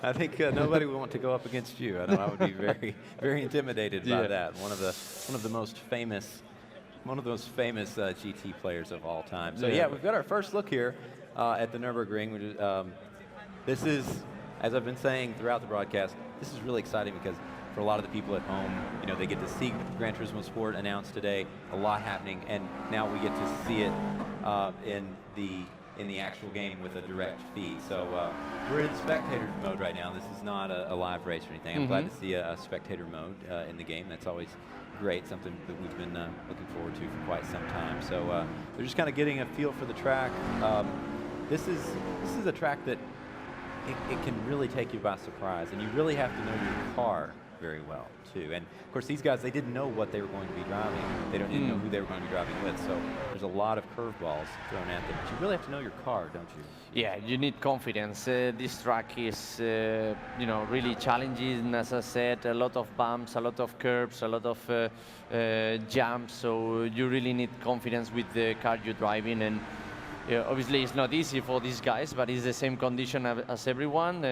I think nobody would want to go up against you. I know I would be very, very intimidated by that. One of the most famous GT players of all time. So yeah, we've got our first look here at the Nürburgring. This is, as I've been saying throughout the broadcast, this is really exciting because for a lot of the people at home, you know, they get to see Gran Turismo Sport announced today, a lot happening, and now we get to see it in the actual game with a direct feed. So we're in spectator mode right now. This is not a live race or anything. I'm glad to see a spectator mode in the game. That's always great, something that we've been looking forward to for quite some time. So they're just kind of getting a feel for the track. This is a track that it can really take you by surprise, and you really have to know your car very well too. And of course, these guys, they didn't know what they were going to be driving. They don't even know who they were going to be driving with. So there's a lot of curveballs thrown at them. But you really have to know your car, don't you? Yeah, you need confidence. This track is, you know, really challenging. As I said, a lot of bumps, a lot of curves, a lot of jumps. So you really need confidence with the car you're driving. And obviously, it's not easy for these guys, but it's the same condition as everyone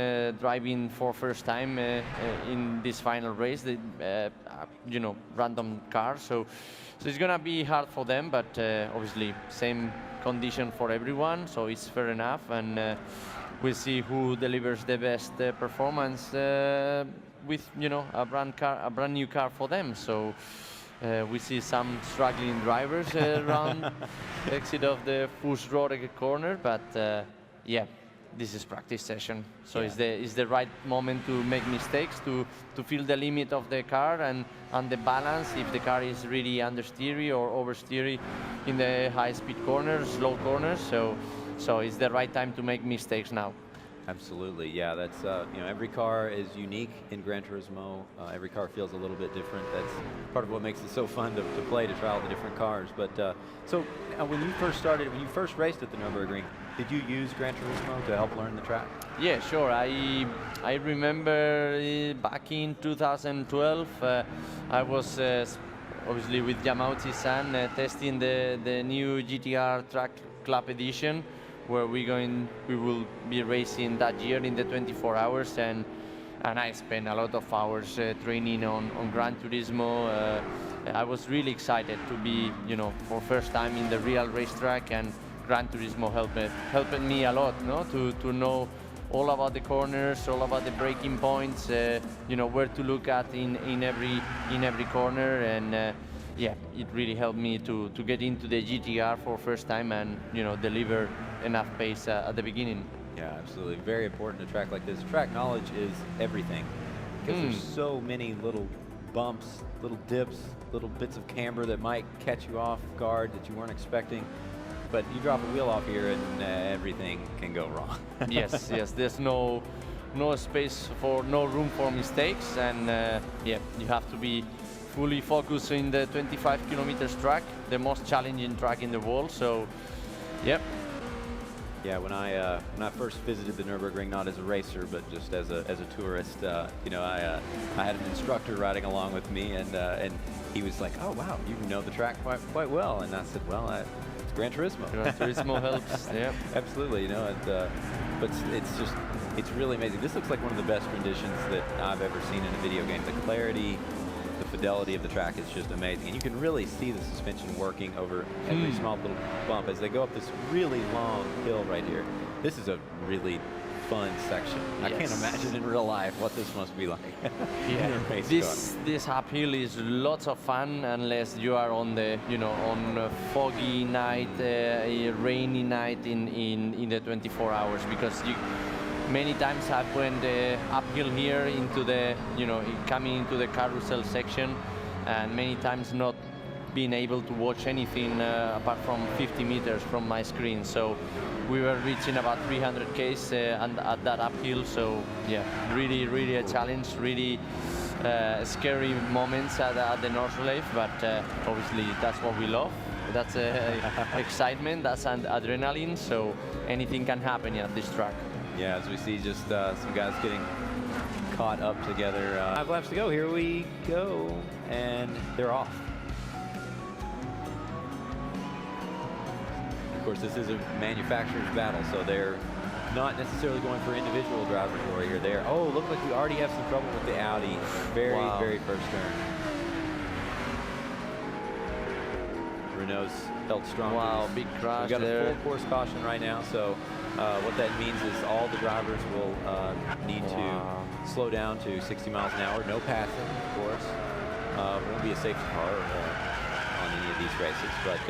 driving for first time in this final race. You know, random car. So it's gonna be hard for them, but obviously same condition for everyone. So it's fair enough, and we'll see who delivers the best performance with, you know, a brand new car for them. So. We see some struggling drivers around exit of the Fußrohre corner, but yeah, this is practice session. So it's the right moment to make mistakes, to feel the limit of the car and the balance, if the car is really understeery or oversteery in the high-speed corners, slow corners. So it's the right time to make mistakes now. Absolutely, yeah. That's you know, every car is unique in Gran Turismo. Every car feels a little bit different. That's part of what makes it so fun to play, to try all the different cars. But so when you first raced at the Nürburgring, did you use Gran Turismo to help learn the track? Yeah, sure. I remember back in 2012, I was obviously with Yamauchi-san testing the new GTR Track Club edition, where we will be racing that year in the 24 hours, and I spent a lot of hours training on Gran Turismo. I was really excited to be, you know, for first time in the real racetrack, and Gran Turismo helped me a lot, no, to know all about the corners, all about the braking points, you know, where to look at in every corner, and yeah, it really helped me to get into the GTR for first time and, you know, deliver enough pace at the beginning. Yeah, absolutely. Very important to a track like this. Track knowledge is everything, because there's so many little bumps, little dips, little bits of camber that might catch you off guard that you weren't expecting. But you drop a wheel off here and everything can go wrong. Yes, there's no space for, no room for mistakes, and yeah, you have to be fully focused in the 25 kilometers track, the most challenging track in the world. So, yep. Yeah, when I first visited the Nürburgring, not as a racer, but just as a tourist, you know, I had an instructor riding along with me, and he was like, "Oh wow, you know the track quite well." And I said, "Well, it's Gran Turismo." Gran Turismo helps. Yeah, absolutely. You know, but it's really amazing. This looks like one of the best renditions that I've ever seen in a video game. The clarity, the fidelity of the track is just amazing, and you can really see the suspension working over every small little bump as they go up this really long hill right here. This is a really fun section. Yes. I can't imagine in real life what this must be like. Yeah, this uphill is lots of fun unless you are on the, you know, on a foggy night, rainy night in the 24 hours, because many times I've went uphill here into the, you know, coming into the carousel section, and many times not being able to watch anything apart from 50 meters from my screen. So we were reaching about 300 Ks and at that uphill. So yeah, really a challenge, really scary moments at the Nordschleife, but obviously that's what we love. That's excitement, that's adrenaline, so anything can happen at this track. Yeah, as we see just some guys getting caught up together. 5 laps to go, here we go, and they're off. Of course, this is a manufacturer's battle, so they're not necessarily going for individual driver glory here. There. Oh, look like we already have some trouble with the Audi. Very, Wow. very first turn. Renault's held strong. Wow, big crash We got there. a full course caution right now, so what that means is all the drivers will need Wow. to slow down to 60 miles an hour. No passing, of course. Won't be a safety car on any of these races, but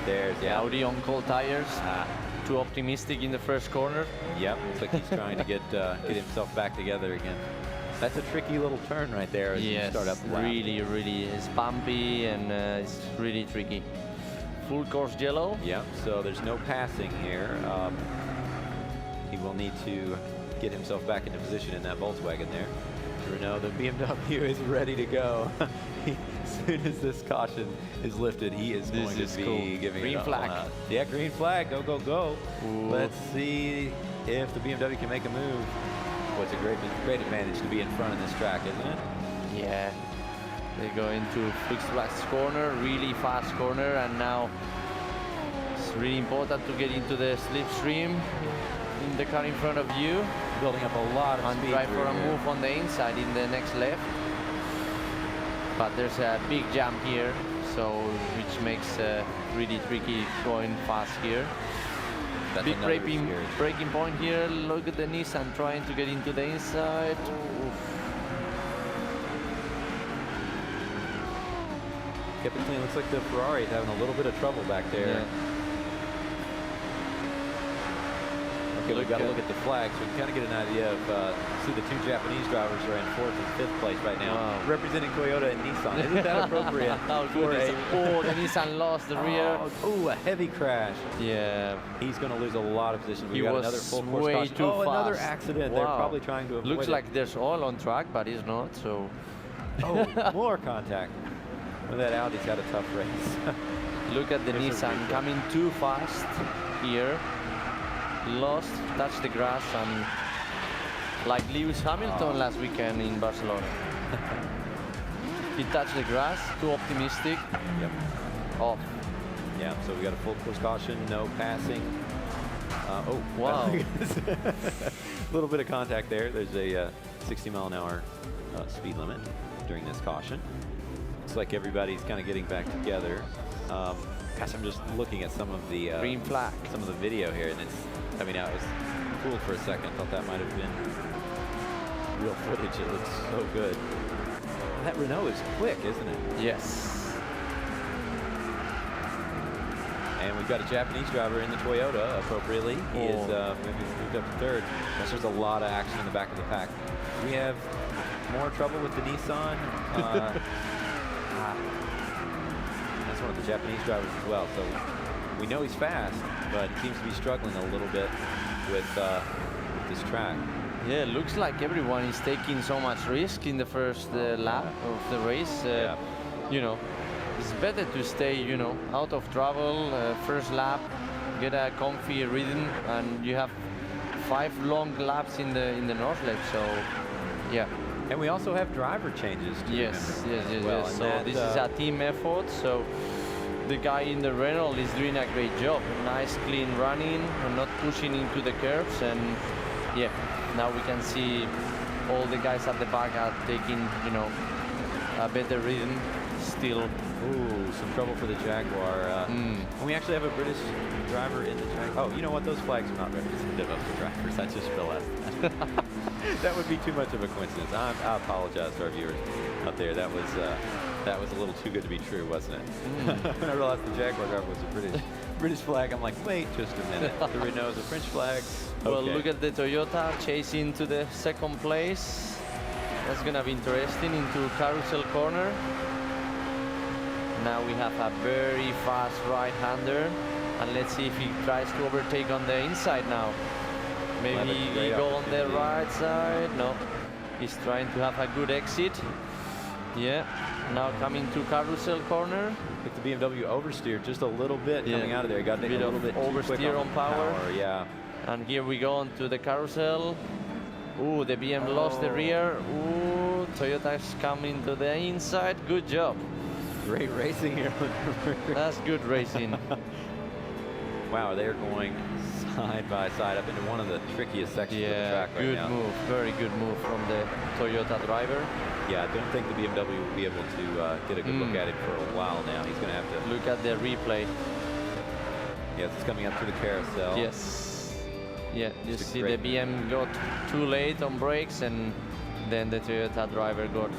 there's The Audi on cold tires. Ah, Too optimistic in the first corner. yep, looks like he's trying to get himself back together again. That's a tricky little turn right there as you Yes, start up the lap. really, really. It's bumpy and it's really tricky. Full course yellow. Yep, so there's no passing here. He will need to get himself back into position in that Volkswagen there. Renault, the BMW is ready to go. As soon as this caution is lifted, he is going to be cool. giving Green it all flag. out. Yeah, green flag. Go, go, go. Ooh. Let's see if the BMW can make a move. What's a great advantage to be in front of this track, isn't it? Yeah. They go into fixed last corner, really fast corner, and now it's really important to get into the slipstream in the car in front of you Building up a lot of and speed. try for a through move on the inside in the next left. But there's a big jump here, so which makes really tricky going fast here. That's Big another braking scary- point here. Look at the Nissan trying to get into the inside. Oof. Kept it clean. Looks like the Ferrari is having a little bit of trouble back there. Yeah. Okay, we've got to Look look at the flags. So we can kind of get an idea of, see the two Japanese drivers are in 4th and 5th place right now, Wow. representing Toyota and Nissan. Isn't that appropriate? How for good is a- it? Oh, the Nissan lost the rear. Oh, a heavy crash. Yeah. He's going to lose a lot of position. We He got was another full course way caution. too Oh, another fast. accident. They're Wow. probably trying to avoid Looks it. like there's oil on track, but it's not, so. Oh, more contact. Well, that Audi's had a tough race. Look at the There's a Nissan replay. coming too fast here. Lost, touched the grass, and like Lewis Hamilton last weekend in Barcelona. He touched the grass, too optimistic. Yep. Off. Yeah, so we got a full course caution, no passing. Oh, Wow. A little bit of contact there. There's a 60 mile an hour speed limit during this caution. Looks like everybody's kind of getting back together. Gosh, I'm just looking at some of the Green flag. some of the video here, and it's. I mean, I was fooled for a second. Thought that might have been real footage. It looks so good. That Renault is quick, isn't it? Yes. And we've got a Japanese driver in the Toyota, appropriately. He is moved up to 3rd. There's a lot of action in the back of the pack. We have more trouble with the Nissan. That's one of the Japanese drivers as well. So we know he's fast, but he seems to be struggling a little bit with this track. Yeah, looks like everyone is taking so much risk in the first lap of the race. Yeah. You know, it's better to stay, you know, out of trouble, first lap, get a comfy rhythm, and you have 5 long laps in the Nordschleife. So, yeah. And we also have driver changes to Yes, remember yes. as well. And So that, this is a team effort. So the guy in the Renault is doing a great job. Nice, clean running, and not pushing into the curves. And yeah, now we can see all the guys at the back are taking, you know, a better rhythm still. Ooh, some trouble for the Jaguar. And we actually have a British driver in the Jaguar. Oh, you know what? Those flags are not representative of the drivers. I just realized that. That would be too much of a coincidence. I apologize to our viewers out there. That was a little too good to be true, wasn't it? When I realized the Jaguar driver was a British flag, I'm like, wait just a minute. The Renault is a French flag. Well, Okay. look at the Toyota chasing to the 2nd place. That's gonna be interesting into carousel corner. Now we have a very fast right-hander, and let's see if he tries to overtake on the inside now. Maybe Well, that's a he great go on the opportunity. right side. No, he's trying to have a good exit. Yeah, now coming to carousel corner. I think the BMW oversteered just a little bit coming out of there. He got a Bit little of bit too quick oversteer on power. Yeah. And here we go onto the carousel. Ooh, the BM lost the rear. Ooh, Toyota's coming to the inside. Good job. Great racing here. That's good racing. Wow, they're going side by side up into one of the trickiest sections of the track right good now. move, very good move from the Toyota driver. Yeah, I don't think the BMW will be able to get a good look at it for a while now. He's going to have to look at the replay. Yes, it's coming up through the carousel. Yes. Yeah, you see the BM got too late on brakes, and then the Toyota driver got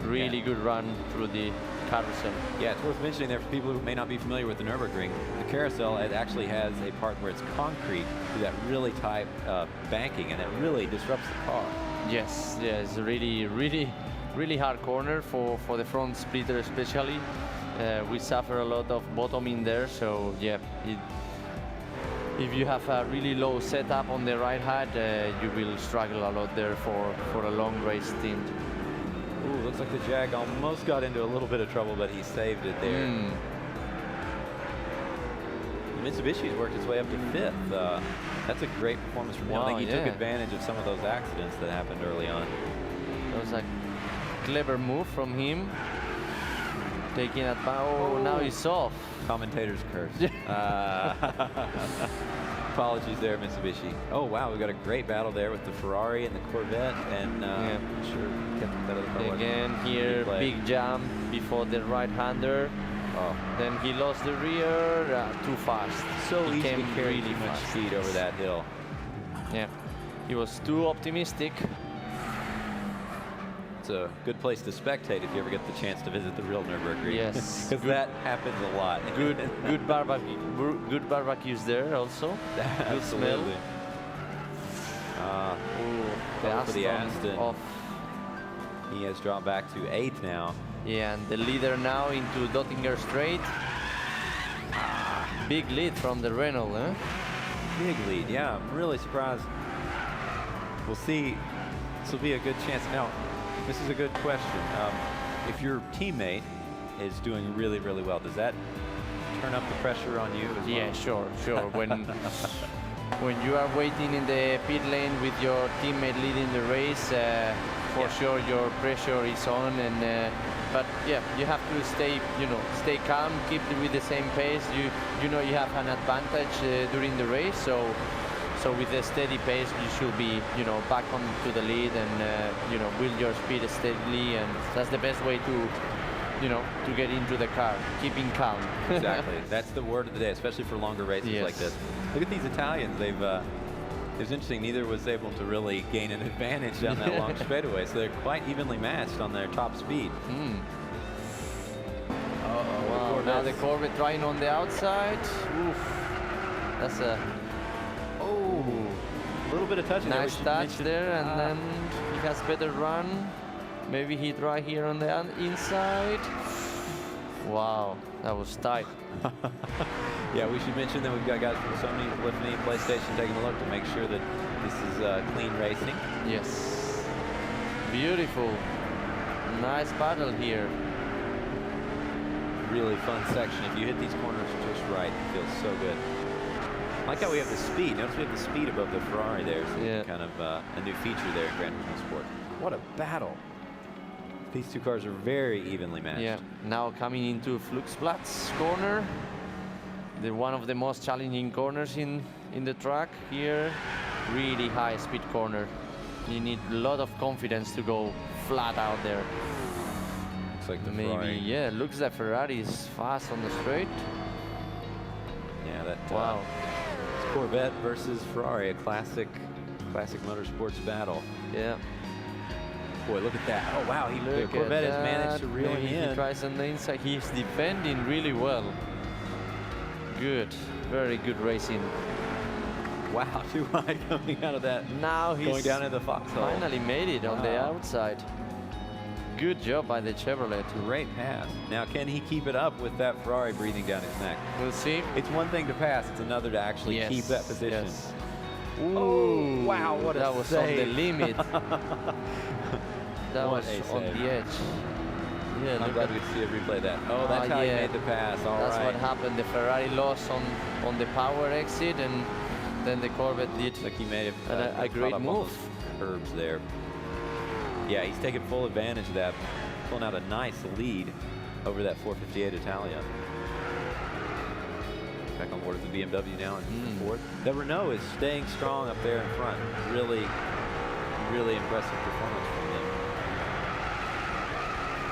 really good run through the carousel. Yeah, it's worth mentioning there for people who may not be familiar with the Nürburgring. The carousel, it actually has a part where it's concrete with that really tight banking, and it really disrupts the car. Yes, yeah, it's really hard corner for the front splitter especially. We suffer a lot of bottoming there, so yeah, if you have a really low setup on the right hand, you will struggle a lot there for a long race stint. Ooh, looks like the Jag almost got into a little bit of trouble, but he saved it there. Mitsubishi's worked his way up to 5th. That's a great performance from him. I think he took advantage of some of those accidents that happened early on. That was a clever move from him. Taking it back. Oh, now he's off. Commentator's curse. Apologies there, Mitsubishi. Oh, wow, we've got a great battle there with the Ferrari and the Corvette, and sure kept the better of the car. Again, here, big jump before the right-hander. Oh. Then he lost the rear, too fast. So easy to carry too much speed over that hill. Yeah, he was too optimistic. It's a good place to spectate if you ever get the chance to visit the real Nürburgring. Yes, because that happens a lot. Good barbecues there also. Good smell. For the Aston. Off. He has dropped back to 8th now. Yeah, and the leader now into Dottinger Straight. Big lead from the Renault, huh? Big lead, yeah. I'm really surprised. We'll see. This will be a good chance. Now, this is a good question. If your teammate is doing really, really well, does that turn up the pressure on you as well? Yeah, sure. When you are waiting in the pit lane with your teammate leading the race, for sure your pressure is on, and but yeah, you have to stay calm, keep with the same pace. You know you have an advantage during the race, so with a steady pace you should be back on to the lead, and build your speed steadily, and that's the best way to get into the car, keeping calm. Exactly, that's the word of the day, especially for longer races like this. Look at these Italians. It's interesting, neither was able to really gain an advantage down that long straightaway, so they're quite evenly matched on their top speed. Wow, now the Corvette trying on the outside. Oof. That's a little bit of touch. Nice touch there, and then he has better run. Maybe he try here on the inside. Wow, that was tight. Yeah, we should mention that we've got guys from Sony, Polyphony, PlayStation taking a look to make sure that this is clean racing. Yes. Beautiful. Nice battle here. Really fun section. If you hit these corners just right, it feels so good. I like how we have the speed. Notice we have the speed above the Ferrari there. So kind of a new feature there in Gran Turismo Sport. What a battle. These two cars are very evenly matched. Yeah, now coming into Fluxplatz corner. One of the most challenging corners in the track here. Really high speed corner. You need a lot of confidence to go flat out there. Looks like the Ferrari. Yeah, looks like Ferrari is fast on the straight. Yeah, that wow. It's Corvette versus Ferrari, a classic motorsports battle. Yeah. Boy, look at that. Oh, wow, the Corvette has managed to reel him in. He tries on the inside. He's defending really well. Good. Very good racing. Wow, too high coming out of that. Now he's going down in the foxhole. Finally made it on the outside. Good job by the Chevrolet. Great pass. Now, can he keep it up with that Ferrari breathing down his neck? We'll see. It's one thing to pass. It's another to actually keep that position. Yes. Ooh, oh, wow, what a That was save. on the limit. That was on the edge. Yeah, I'm glad we could see it replay that. Oh, that's how he made the pass. All right. That's what happened. The Ferrari lost on the power exit, and then the Corvette did. Like he made a great move. Curbs there. Yeah, he's taking full advantage of that, pulling out a nice lead over that 458 Italia. Back on board with the BMW now in fourth. The Renault is staying strong up there in front. Really, really impressive performance from them.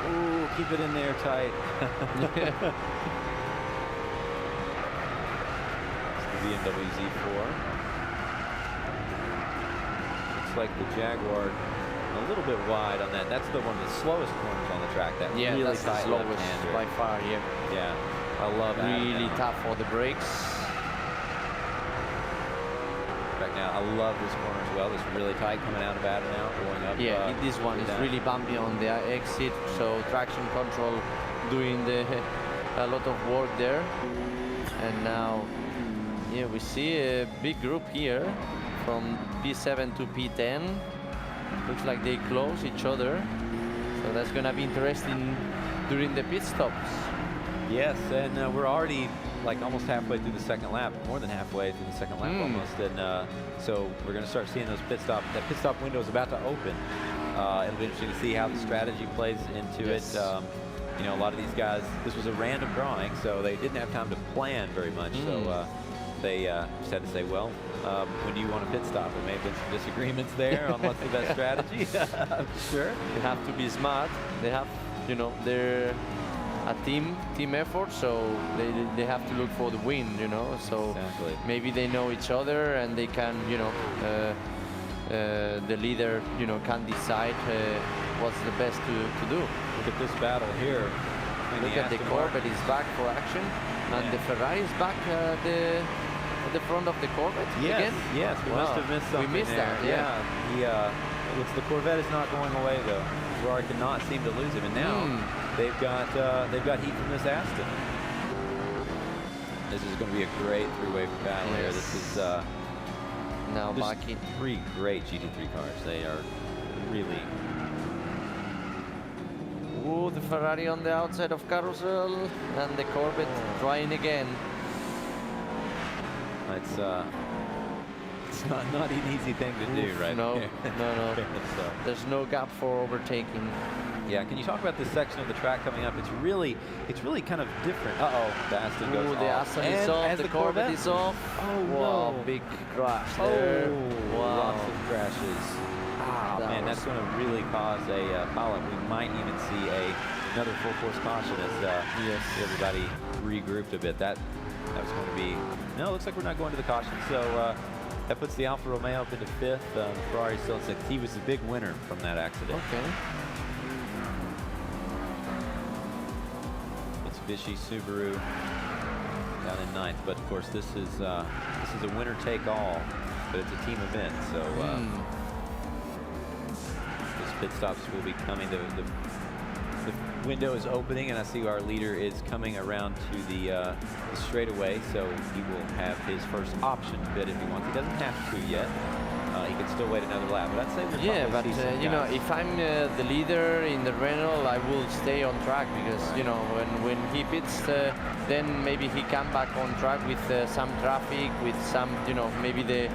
Ooh, keep it in there tight. It's the BMW Z4. Looks like the Jaguar a little bit wide on that. That's the one of the slowest corners on the track. That really that's tight the slowest left-hander. by far. Yeah. Yeah, I love that. Really tough for the brakes. Back now, I love this corner as well. It's really tight coming out of Adam now, going up. Yeah, this one is really bumpy on the exit, so traction control doing a lot of work there. And now, yeah, we see a big group here from P7 to P10. Looks like they close each other, so that's gonna be interesting during the pit stops. Yes, and we're already like almost halfway through the second lap, more than halfway through the second lap almost, and so we're going to start seeing those pit stop. That pit stop window is about to open. It'll be interesting to see how the strategy plays into it. You know, a lot of these guys, this was a random drawing, so they didn't have time to plan very much. So they just had to say, well, when do you want a pit stop? There may have been some disagreements there on what's the best strategy. I'm sure. You have to be smart. They have, you know, they're a team effort, so they have to look for the win, you know. So maybe they know each other and they can, you know, the leader, you know, can decide what's the best to do. Look at this battle here. Look at the Corvette is back for action, and the Ferrari is back at the front of the Corvette again. Yes, we must have missed something. We missed there. that. Yeah. The Corvette is not going away though. Ferrari cannot seem to lose him, and now they've got heat from this Aston. This is going to be a great three-way battle here. This is now back in three great GT3 cars. They are really. Ooh, the Ferrari on the outside of Carousel, and the Corvette trying again. It's not an easy thing to do, right? No, here. no. There's no gap for overtaking. Yeah, can you talk about this section of the track coming up? It's really kind of different. The Aston goes off. The Aston is off, the Corvette is off. Oh, wow, no. big crash there. Wow. Lots of crashes. Man, that's going to really cause a pileup. We might even see another full force caution as everybody regrouped a bit. That was going to be, no, it looks like we're not going to the caution. So that puts the Alfa Romeo up into fifth. The Ferrari still in sixth. He was the big winner from that accident. Okay. Mitsubishi, Subaru down in ninth. But of course, this is a winner take all, but it's a team event. So those pit stops will be coming. The window is opening, and I see our leader is coming around to the straightaway, so he will have his first option bid if he wants. He doesn't have to yet. He can still wait another lap, but I'd say we'll probably see some you know, guys. if I'm the leader in the Renault, I will stay on track, because you know, when he pits, then maybe he come back on track with some traffic, with some, you know, maybe the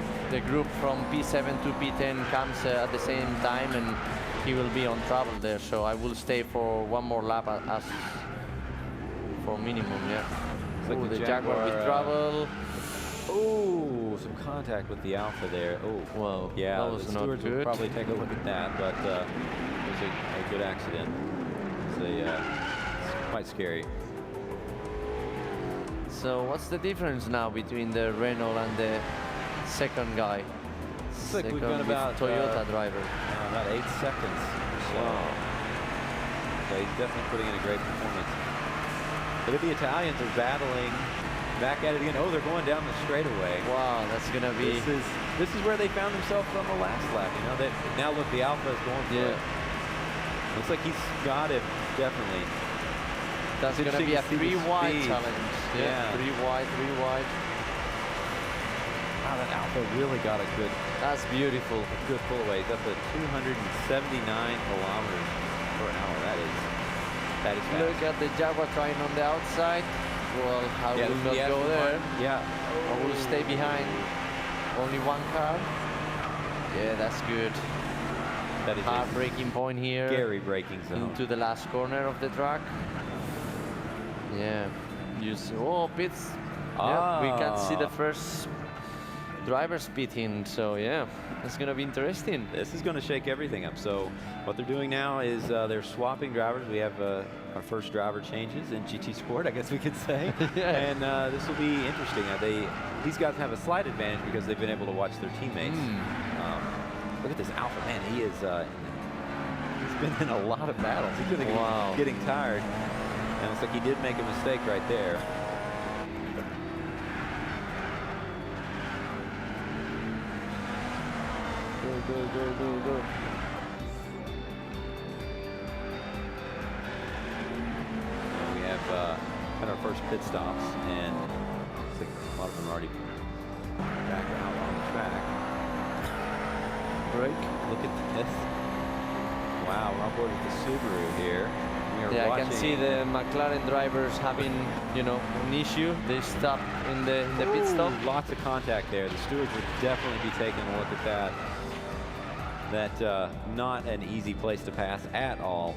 group from P7 to P10 comes at the same time, and he will be on trouble there. So I will stay for one more lap as for minimum. Like the Jaguar with trouble. Oh, some contact with the Alpha there. Oh, well, yeah, that was the not stewards good. will probably take a look at that, but it was a good accident. It's quite scary. So what's the difference now between the Renault and the second guy? Looks like we've got about Toyota driver. About 8 seconds. So, so he's definitely putting in a great performance. But if the Italians are battling back at it again, they're going down the straightaway. Wow, that's gonna be. This is where they found themselves on the last lap. You know, now look, the Alpha is going for it. Looks like he's got it definitely. That's gonna be a 3-wide challenge. Yeah, 3-wide. Wow, that Alpha really got a good. That's beautiful. A good pull away. It's up to 279 kilometers per hour. That is fast. Look at the Jaguar trying on the outside. Well, I will not go there. Yeah. I will stay behind. Only one car. Yeah, that's good. That is hard braking point here. Scary braking zone. Into the last corner of the track. Yeah. You see, pits. Yeah, we can see the first driver pitting, so yeah, it's going to be interesting. This is going to shake everything up. So what they're doing now is they're swapping drivers. We have our first driver changes in GT Sport, I guess we could say. Yeah. And this will be interesting. These guys have a slight advantage because they've been able to watch their teammates. Look at this Alpha, man. He is he's been in a lot of battles. He's going to be getting tired. And it looks like he did make a mistake right there. Go. We have had our first pit stops, and looks like a lot of them are already back out on the track. Break. Look at this. Wow, we're on board with the Subaru here. Yeah, I can see the McLaren drivers having, an issue. They stopped in the pit stop. Lots of contact there. The stewards would definitely be taking a look at that. That not an easy place to pass at all.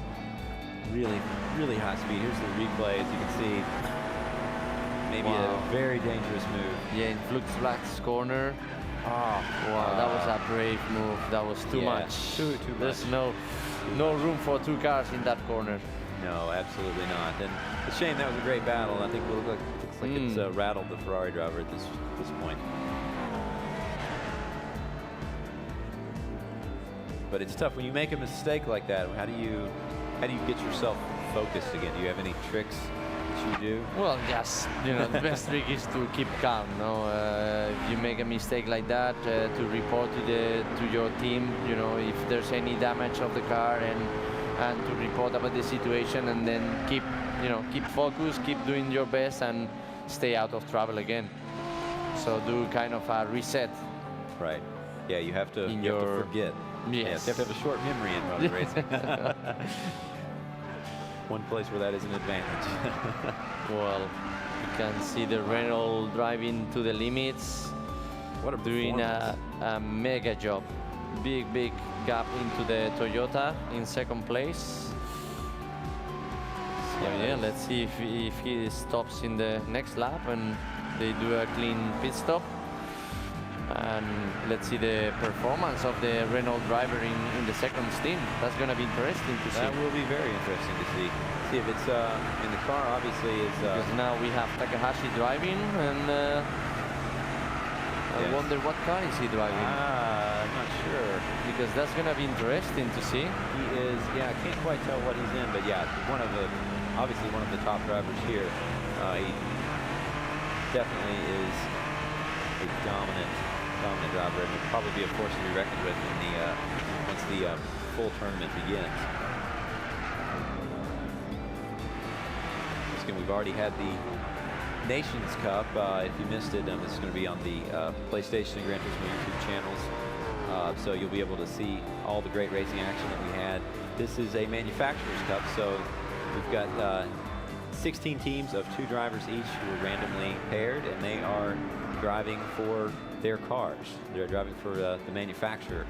Really, really high speed. Here's the replay, as you can see. Maybe a very dangerous move. Yeah, in Flux Black's corner. Oh, wow, that was a brave move. That was too much. Too There's much. no room for two cars in that corner. No, absolutely not. And it's a shame. That was a great battle. I think it looks like it's rattled the Ferrari driver at this point. But it's tough when you make a mistake like that. How do you get yourself focused again? Do you have any tricks that you do? Well, yes. The best trick is to keep calm. No, if you make a mistake like that, to report to your team. If there's any damage of the car, and to report about the situation, and then keep focused, keep doing your best, and stay out of trouble again. So do kind of a reset. Right. Yeah, you have to forget. Yes. You have to have a short memory in motor racing. One place where that is an advantage. Well, you can see the Renault driving to the limits. What a doing a mega job. Big gap into the Toyota in second place. So yeah, let's see if he stops in the next lap and they do a clean pit stop. And let's see the performance of the Renault driver in the second stint. That's going to be interesting to see. That will be very interesting to see. See if it's in the car. Obviously, it's because now we have Takahashi driving, and I wonder what car is he driving. I'm not sure, because that's going to be interesting to see. He is. Yeah, I can't quite tell what he's in, but yeah, obviously one of the top drivers here. He definitely is a dominant driver, and will probably be a force to be reckoned with once the full tournament begins. Again, we've already had the Nations Cup. If you missed it, this is going to be on the PlayStation and Gran Turismo YouTube channels, so you'll be able to see all the great racing action that we had. This is a Manufacturers Cup, so we've got 16 teams of 2 drivers each who are randomly paired, and they are driving for their cars. They're driving for the manufacturer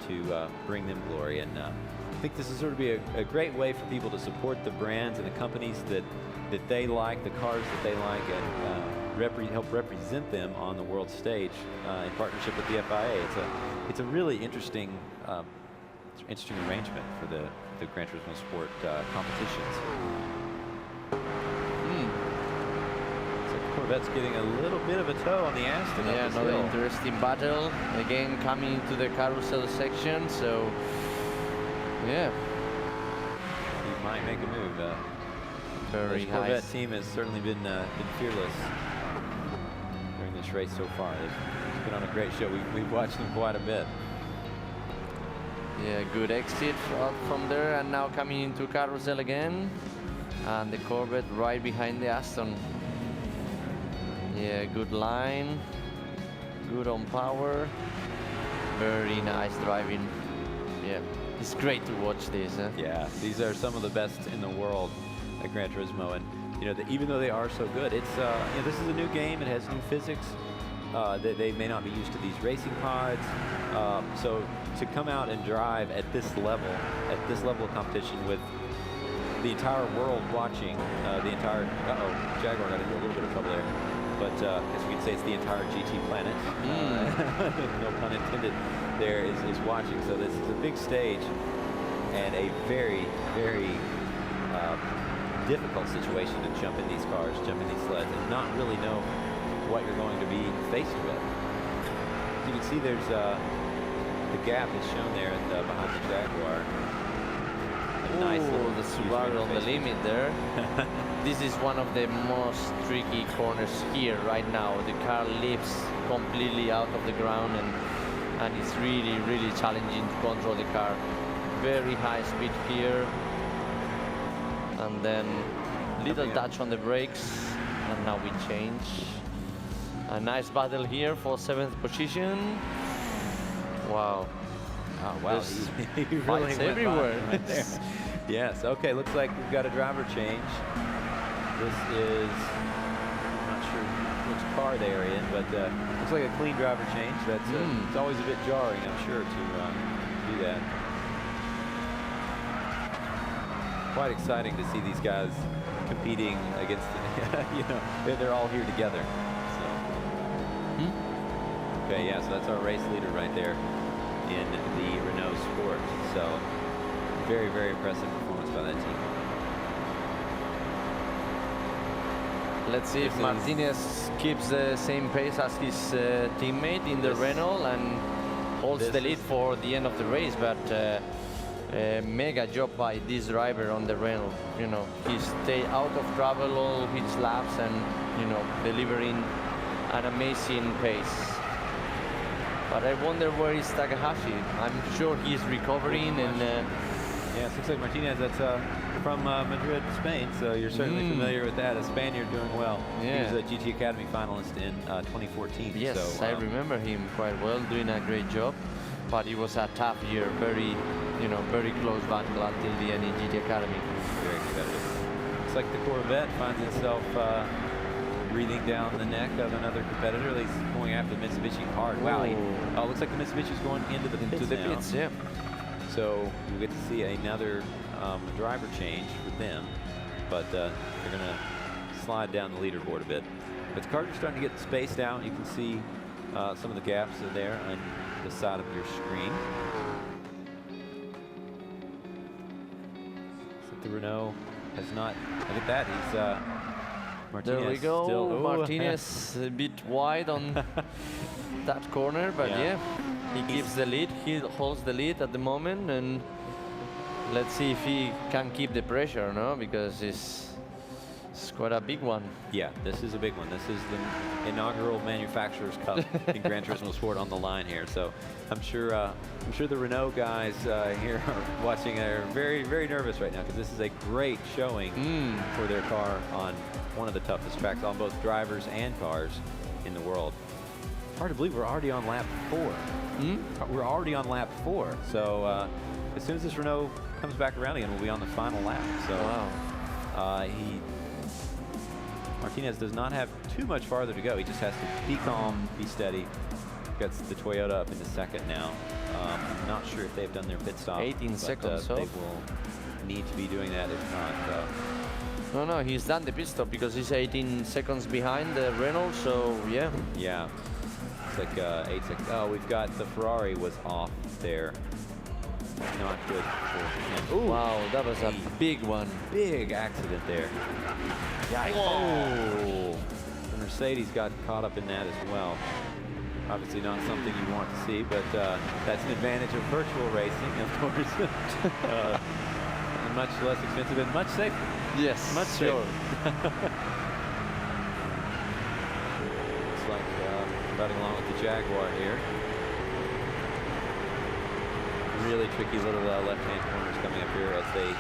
to bring them glory. And I think this is sort of be a great way for people to support the brands and the companies that they like, the cars that they like, and help represent them on the world stage in partnership with the FIA. It's a really interesting arrangement for the Gran Turismo Sport competitions. Corvette's getting a little bit of a toe on the Aston. Yeah, another interesting battle. Again, coming into the carousel section, so yeah. He might make a move. Very the Corvette team has certainly been fearless during this race so far. They've been on a great show. We've watched them quite a bit. Yeah, good exit out from there, and now coming into carousel again, and the Corvette right behind the Aston. Yeah, good line, good on power, very nice driving. Yeah, it's great to watch this. Yeah, these are some of the best in the world at Gran Turismo, and even though they are so good, it's this is a new game. It has new physics. They may not be used to these racing pods, so to come out and drive at this level of competition with the entire world watching, the entire Jaguar got into a little bit of trouble there. but I guess we could say it's the entire GT planet. No pun intended. There is watching. So this is a big stage and a very, very difficult situation to jump in these cars, jump in these sleds, and not really know what you're going to be faced with. As you can see, there's the gap is shown there behind the Jaguar. Nice the Subaru on the limit there. This is one of the most tricky corners here right now. The car lifts completely out of the ground, and it's really, really challenging to control the car. Very high speed here, and then little touch on the brakes, and now we change. A nice battle here for 7th position. Wow. Oh, wow. He really fights went everywhere. Right there. Yes. Okay. Looks like we've got a driver change. This is, I'm not sure which car they're in, but looks like a clean driver change. That's it's always a bit jarring, I'm sure, to do that. Quite exciting to see these guys competing against, you know, they're all here together. So. Okay. Yeah. So that's our race leader right there in the Renault Sport. So very, very impressive performance by that team. Let's see if Martinez keeps the same pace as his teammate in the Renault and holds the lead for the end of the race. But a mega job by this driver on the Renault. You know, he stayed out of trouble all his laps and, you know, delivering an amazing pace. But I wonder where is Takahashi. I'm sure he's recovering and. Yeah, it looks like Martinez. That's from Madrid, Spain. So you're certainly familiar with that. A Spaniard doing well. Yeah. He was a GT Academy finalist in 2014. Yes, so, I remember him quite well, doing a great job. But it was a tough year, very, you know, very close battle until the end in GT Academy. Very competitive. Looks like the Corvette finds itself breathing down the neck of another competitor. At least going after the Mitsubishi hard. Wow. Oh, looks like the Mitsubishi's going into the pits now. Yeah. So we'll get to see another driver change for them, but they're going to slide down the leaderboard a bit. But the cars are starting to get spaced out. You can see some of the gaps are there on the side of your screen. So the Renault has not. Look at that. He's Martinez. There we go. Still, Martinez a bit wide on that corner, but yeah. He keeps the lead. He holds the lead at the moment, and let's see if he can keep the pressure, no? Because it's quite a big one. Yeah, this is a big one. This is the inaugural Manufacturers Cup in Gran Turismo Sport on the line here. So I'm sure the Renault guys here are watching are very, very nervous right now because this is a great showing for their car on one of the toughest tracks on both drivers and cars in the world. Hard to believe we're already on lap 4. We're already on lap 4. So as soon as this Renault comes back around again, we'll be on the final lap. So Martinez does not have too much farther to go. He just has to be calm, be steady. Gets the Toyota up into second now. I'm not sure if they've done their pit stop. 18 seconds off. They will need to be doing that if not. No, he's done the pit stop because he's 18 seconds behind the Renault. So yeah. Yeah. It's like 8 seconds. Oh, we've got the Ferrari was off there. Not good for him. Ooh, wow, that was a big one. Big accident there. Whoa! The Mercedes got caught up in that as well. Obviously not something you want to see, but that's an advantage of virtual racing, of course. Much less expensive and much safer. Yes, much sure. Looks like riding along with the Jaguar here. Really tricky little left-hand corners coming up here as they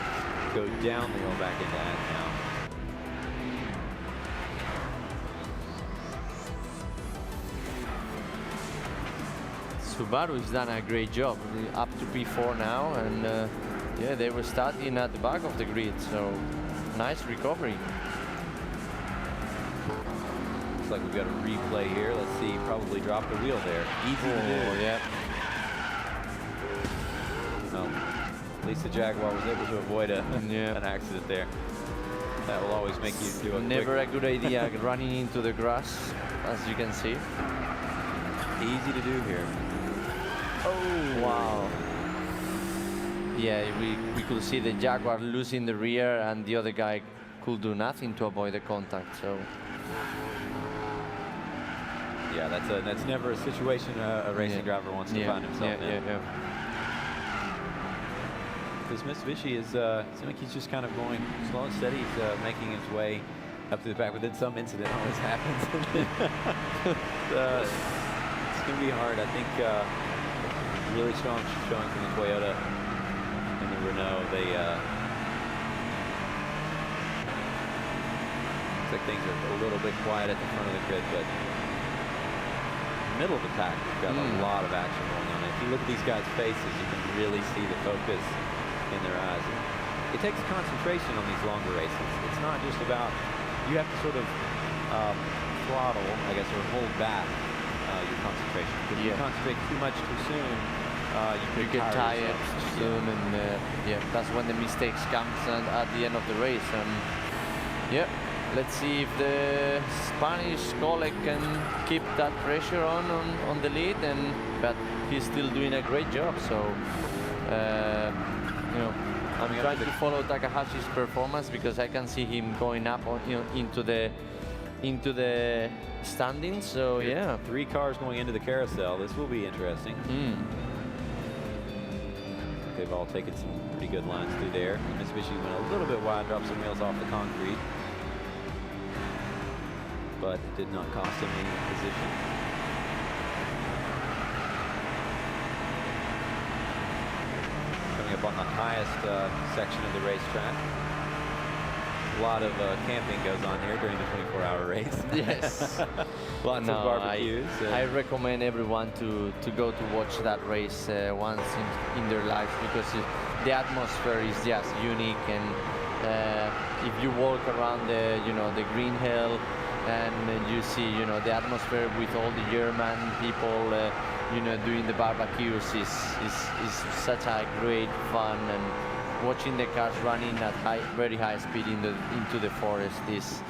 go down the hill back into that now. Subaru's done a great job, up to P4 now, and yeah, they were starting at the back of the grid, so nice recovery. Looks like we've got a replay here. Let's see, probably dropped the wheel there. Easy to do. Yeah. Well, at least the Jaguar was able to avoid an accident there. That will always make you do a Never a good idea running into the grass, as you can see. Easy to do here. Oh, wow. Yeah, we could see the Jaguar losing the rear, and the other guy could do nothing to avoid the contact. So yeah, that's never a situation a racing driver wants to find himself in. Because Mitsubishi is seems like he's just kind of going slow and steady. He's making his way up to the back, but then some incident always happens. It's going to be hard. I think really strong showing from the Toyota and the Renault. They looks like things are a little bit quiet at the front of the grid, but middle of the pack, we've got a lot of action going on. If you look at these guys' faces, you can really see the focus in their eyes. It takes concentration on these longer races. It's not just about, you have to sort of throttle, I guess, or hold back your concentration. Because if you concentrate too much too soon, you get tired soon, and that's when the mistakes comes at the end of the race. And let's see if the Spanish colleague can keep that pressure on the lead, but he's still doing a great job. So I'm trying to follow Takahashi's performance, because I can see him going up into the standings. So yeah, 3 cars going into the carousel. This will be interesting. They've all taken some pretty good lines through there. Mitsubishi went a little bit wide, dropped some wheels off the concrete, but it did not cost him any position. Coming up on the highest section of the racetrack. A lot of camping goes on here during the 24-hour race. Yes. Lots of barbecues. I recommend everyone to go to watch that race once in their lives, because the atmosphere is just unique. And if you walk around the Green Hill, and you see the atmosphere with all the German people doing the barbecues is such a great fun. And watching the cars running at very high speed into the forest is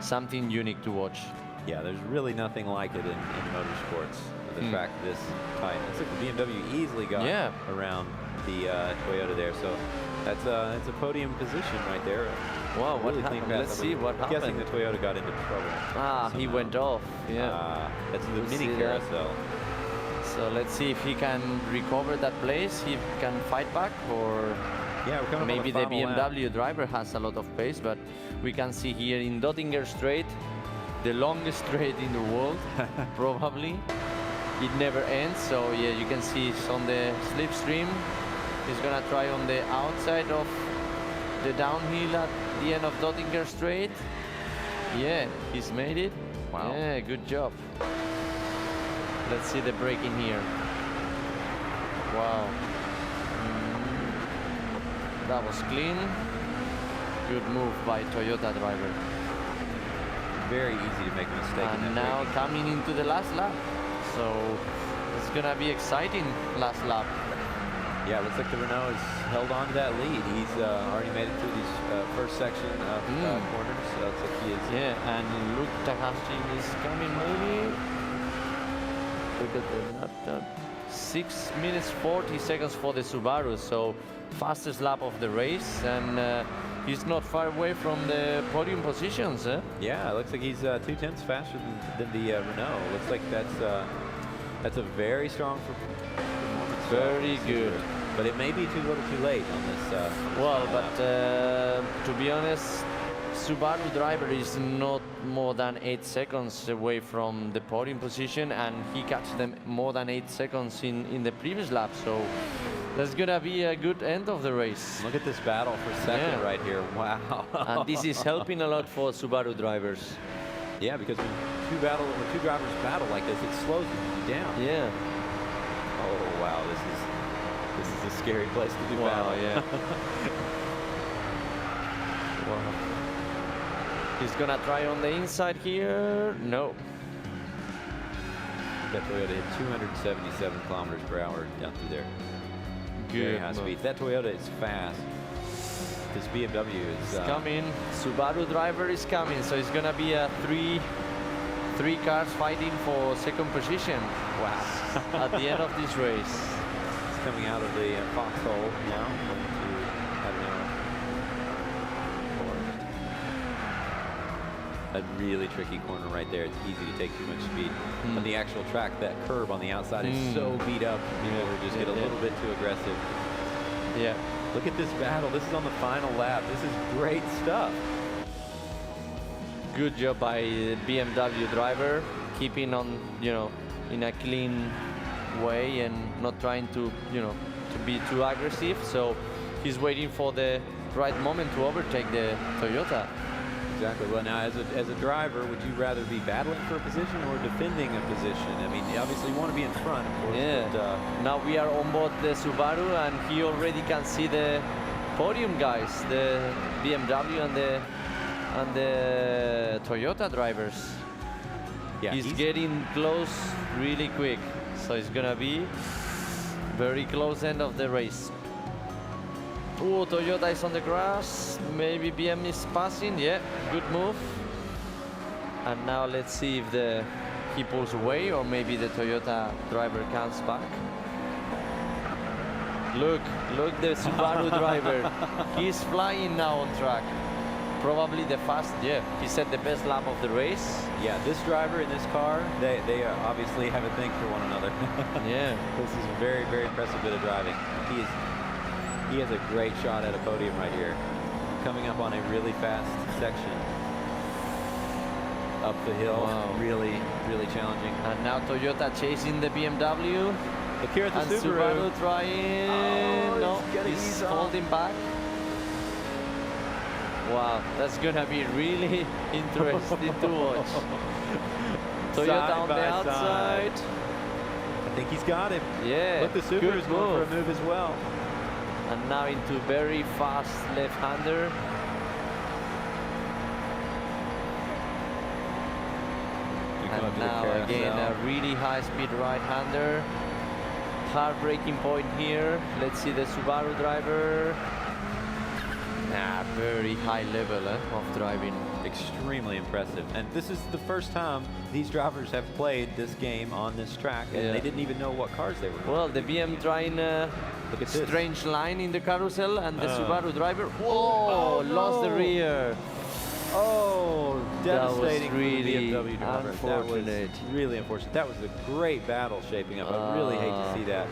something unique to watch. Yeah, there's really nothing like it in motorsports. The track this tight. Looks like the BMW easily got around the Toyota there. So that's a podium position right there. Wow, what happened? Let's see what happened. I'm guessing the Toyota got into trouble. He went off. Yeah. That's the mini carousel. So let's see if he can recover that place. He can fight back, or maybe the BMW driver has a lot of pace. But we can see here in Dottinger Straight, the longest straight in the world, probably. It never ends. So yeah, you can see it's on the slipstream. He's gonna try on the outside of the downhill at the end of Dottinger Straight. Yeah, he's made it. Wow. Yeah, good job. Let's see the braking here. Wow. That was clean. Good move by Toyota driver. Very easy to make a mistake. And now coming into the last lap. So it's gonna be exciting last lap. Yeah, it looks like the Renault has held on to that lead. He's already made it through these first section of corners. So looks like he is. Yeah, and look, Takahashi is coming maybe. Look at the 6 minutes 40 seconds for the Subaru. So fastest lap of the race, and he's not far away from the podium positions. Yeah, it looks like he's 2/10 faster than the Renault. Looks like that's a very strong performance. Very good. But it may be too little too late on this. To be honest, Subaru driver is not more than 8 seconds away from the podium position, and he catches them more than 8 seconds in the previous lap. So that's gonna be a good end of the race. Look at this battle for second right here. Wow. And this is helping a lot for Subaru drivers. Yeah, because when two drivers battle like this, it slows you down. Yeah. Oh wow, this is a scary place to do battle. Yeah. Wow. He's gonna try on the inside here. No. That Toyota hit 277 kilometers per hour down through there. Good. Very high speed. That Toyota is fast. This BMW is coming. Subaru driver is coming, so it's gonna be a three cars fighting for second position. wow. At the end of this race. It's coming out of the foxhole now. A really tricky corner right there. It's easy to take too much speed. On the actual track, that curb on the outside is so beat up. People just get a little bit too aggressive. Yeah. Look at this battle. This is on the final lap. This is great stuff. Good job by the BMW driver, keeping on, in a clean way and not trying to, to be too aggressive. So he's waiting for the right moment to overtake the Toyota. Exactly. Well, now as a driver, would you rather be battling for a position or defending a position? I mean, obviously you want to be in front, of course. Yeah. But, now we are on board the Subaru, and he already can see the podium guys, the BMW and the Toyota drivers. yeah, He's getting close really quick, so it's gonna be very close end of the race. Oh, Toyota is on the grass. Maybe BM is passing. Yeah, good move. And now let's see if he pulls away or maybe the Toyota driver comes back. Look the Subaru driver. He's flying now on track. Probably the he set the best lap of the race. Yeah, this driver in this car, they obviously have a thing for one another. Yeah. This is a very, very impressive bit of driving. He has a great shot at a podium right here. Coming up on a really fast section. Up the hill, Wow. really, really challenging. And now Toyota chasing the BMW. Look here at the And Subaru. Subaru trying. Oh, no, he's getting he's ease off. holding back. Wow, that's gonna be really interesting to watch. Toyota Side on by the outside. I think he's got him. Yeah, Look, the Subaru's good going for a move. move as well. And now into very fast left-hander. We come up And to the now again carousel. a really high-speed right-hander. Hard braking point here. Let's see the Subaru driver. Very high level of driving. Extremely impressive. And this is the first time these drivers have played this game on this track, and they didn't even know what cars they were in. Well, the BM trying a Look at this. strange line in the carousel, and the Subaru driver, Oh, lost the no. rear. Oh, That was devastating for the really BMW driver. unfortunate. That was really unfortunate. That was a great battle shaping up. I really hate to see that.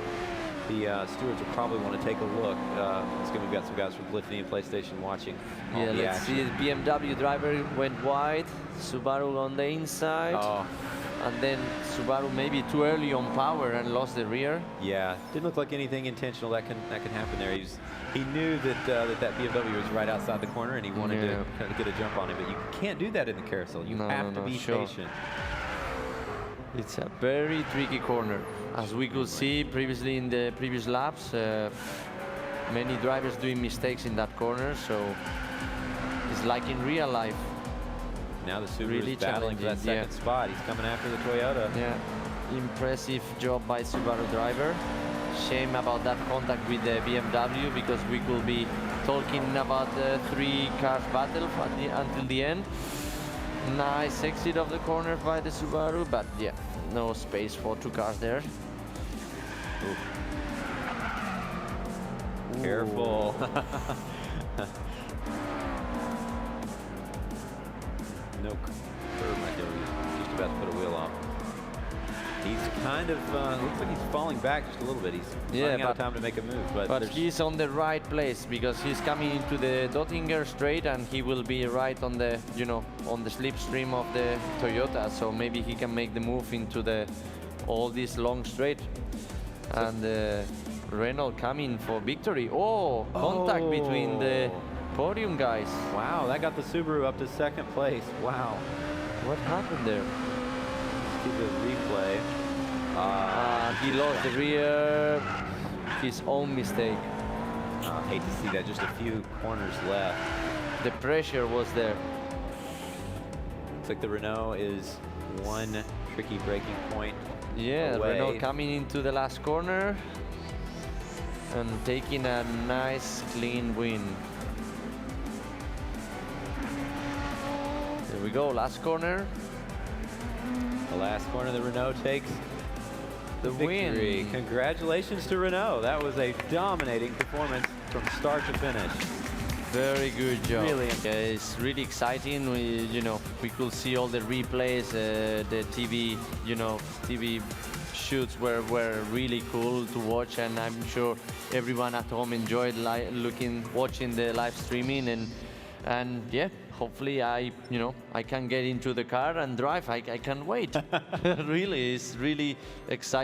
The stewards will probably want to take a look. We've got some guys from Polyphony and PlayStation watching all Yeah, the let's action. see. The BMW driver went wide, Subaru on the inside, Oh, and then Subaru maybe too early on power and lost the rear. yeah. Didn't look like anything intentional that can happen there. He knew that that BMW was right outside the corner, and he wanted to kind of get a jump on him. But you can't do that in the carousel. You have to be patient. It's a very tricky corner. As we could see previously in the previous laps, many drivers doing mistakes in that corner, so it's like in real life. Now the Subaru Really is battling for that challenging, second spot. He's coming after the Toyota. Yeah, impressive job by Subaru driver. Shame about that contact with the BMW, because we could be talking about the 3 cars battle until the end. Nice exit of the corner by the Subaru, but yeah, no space for 2 cars there. Careful. No curve right there. He's just about to put a wheel off. He's kind of, looks like he's falling back just a little bit. He's running out of time to make a move. But he's on the right place, because he's coming into the Dottinger straight, and he will be right on the, on the slipstream of the Toyota. So maybe he can make the move into all this long straight. And Renault coming for victory. Oh, contact between the podium guys. Wow, that got the Subaru up to second place. Wow. What happened there? See the replay. He lost the rear. His own mistake. Hate to see that. Just a few corners left. The pressure was there. Looks like the Renault is one tricky braking point. Yeah, away. Renault coming into the last corner and taking a nice clean win. we go, last corner. The last corner, the Renault takes the victory. Win. Congratulations to Renault. That was a dominating performance from start to finish. Very good job. Really. Yeah, it's really exciting. We could see all the replays, the TV, TV shoots were really cool to watch, and I'm sure everyone at home enjoyed watching the live streaming, and yeah, hopefully I can get into the car and drive. I can't wait. Really, it's really exciting.